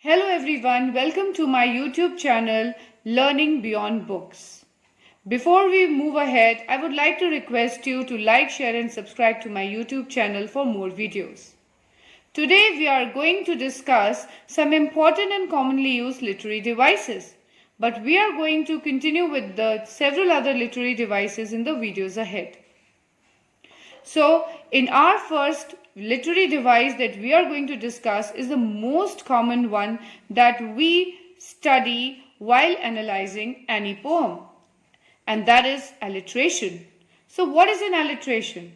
Hello everyone, welcome to my YouTube channel Learning Beyond Books. Before we move ahead, I would like to request you to like, share and subscribe to my YouTube channel for more videos. Today we are going to discuss some important and commonly used literary devices, but we are going to continue with the several other literary devices in the videos ahead. So, in our first literary device that we are going to discuss is the most common one that we study while analyzing any poem, and that is alliteration. So, what is an alliteration?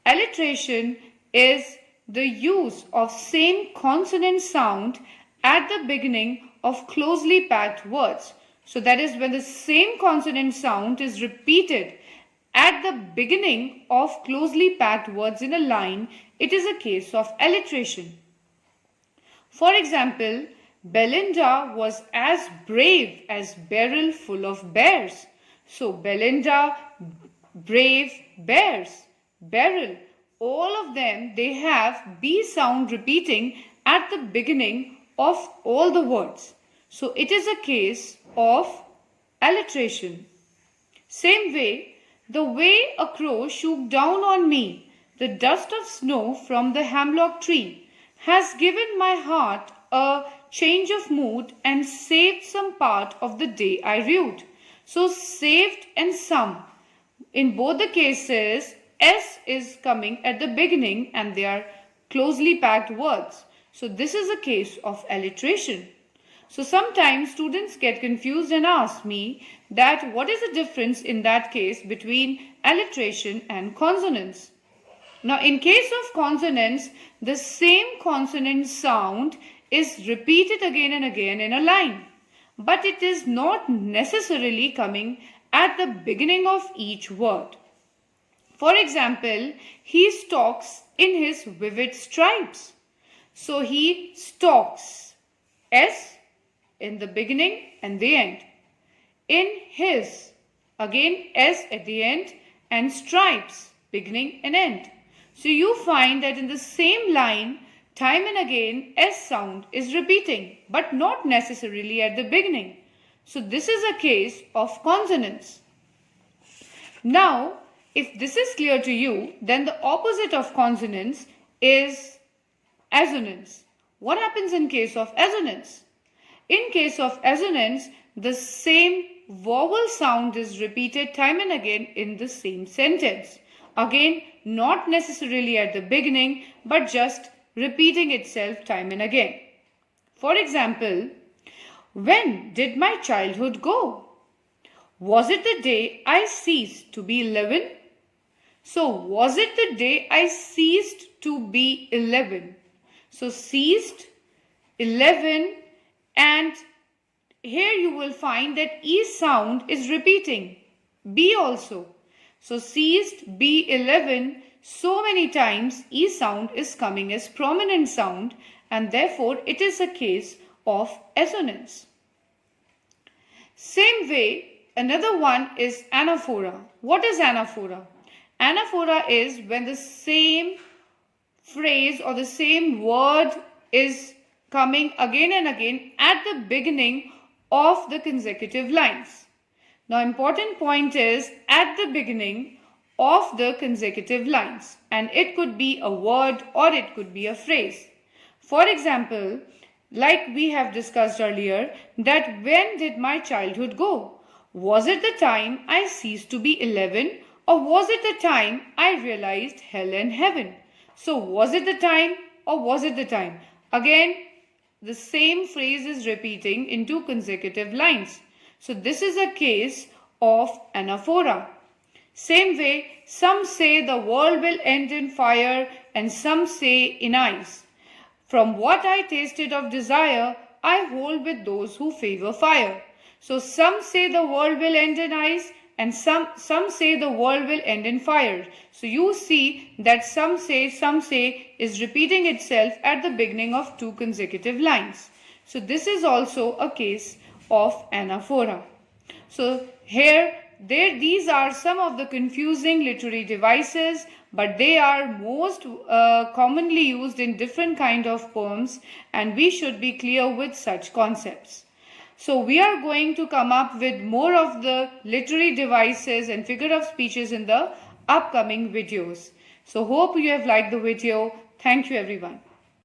Alliteration is the use of same consonant sound at the beginning of closely packed words. So, that is when the same consonant sound is repeated at the beginning of closely packed words in a line, it is a case of alliteration. For example, Belinda was as brave as barrel full of bears. So Belinda, brave, bears, barrel, all of them, they have B sound repeating at the beginning of all the words. So it is a case of alliteration. Same way, the way a crow shook down on me, the dust of snow from the hemlock tree, has given my heart a change of mood and saved some part of the day I rued. So saved and some. In both the cases, S is coming at the beginning and they are closely packed words. So this is a case of alliteration. So sometimes students get confused and ask me that what is the difference in that case between alliteration and consonants. Now in case of consonants, the same consonant sound is repeated again and again in a line, but it is not necessarily coming at the beginning of each word. For example, he stalks in his vivid stripes. So he stalks, S in the beginning and the end. In his, again S at the end and stripes, beginning and end. So you find that in the same line, time and again S sound is repeating, but not necessarily at the beginning. So this is a case of consonants. Now, if this is clear to you, then the opposite of consonants is assonance. What happens in case of assonance? In case of assonance, the same vowel sound is repeated time and again in the same sentence. Again, not necessarily at the beginning, but just repeating itself time and again. For example, when did my childhood go? Was it the day I ceased to be 11? So, was it the day I ceased to be 11? So, ceased, 11, and here you will find that E sound is repeating. B also. So ceased, B11, so many times E sound is coming as prominent sound and therefore it is a case of assonance. Same way, another one is anaphora. What is anaphora? Anaphora is when the same phrase or the same word is coming again and again at the beginning of the consecutive lines. Now, important point is at the beginning of the consecutive lines, and it could be a word or it could be a phrase. For example, like we have discussed earlier, that when did my childhood go? Was it the time I ceased to be 11 or was it the time I realized hell and heaven? So, was it the time or was it the time? Again, the same phrase is repeating in two consecutive lines. So this is a case of anaphora. Same way, some say the world will end in fire and some say in ice. From what I tasted of desire, I hold with those who favor fire. So some say the world will end in ice and some say the world will end in fire. So you see that some say is repeating itself at the beginning of two consecutive lines. So this is also a case of anaphora. So here these are some of the confusing literary devices, but they are most commonly used in different kind of poems, and we should be clear with such concepts. So we are going to come up with more of the literary devices and figure of speeches in the upcoming videos. So hope you have liked the video. Thank you everyone.